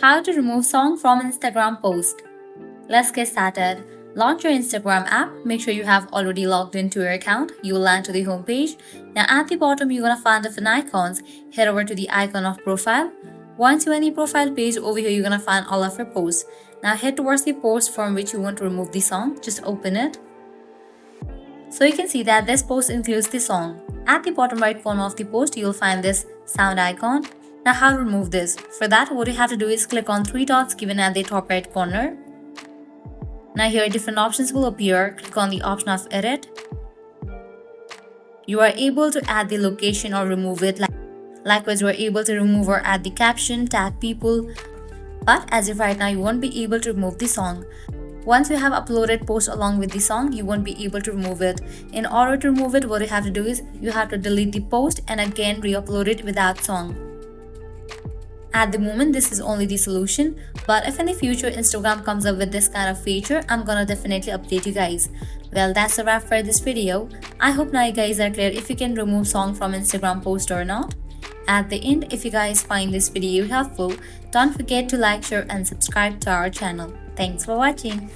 How to remove song from Instagram post. Let's get started. Launch your Instagram app. Make sure you have already logged into your account. You will land to the home page. Now at the bottom, you're gonna find different icons. Head over to the icon of profile. Once you're on the profile page, over here you're gonna find all of your posts. Now head towards the post from which you want to remove the song. Just open it. So you can see that this post includes the song. At the bottom right corner of the post, you'll find this sound icon. Now how to remove this? For that, what you have to do is click on three dots given at the top right corner. Now here different options will appear. Click on the option of edit. You are able to add the location or remove it. Likewise, you are able to remove or add the caption, tag people. But as of right now, you won't be able to remove the song. Once you have uploaded post along with the song, you won't be able to remove it. In order to remove it, what you have to do is you have to delete the post and again re-upload it without song. At the moment, this is only the solution, but if in the future Instagram comes up with this kind of feature, I'm gonna definitely update you guys. Well, that's a wrap for this video. I hope now you guys are clear if you can remove song from Instagram post or not. At the end, if you guys find this video helpful, don't forget to like, share and subscribe to our channel. Thanks for watching.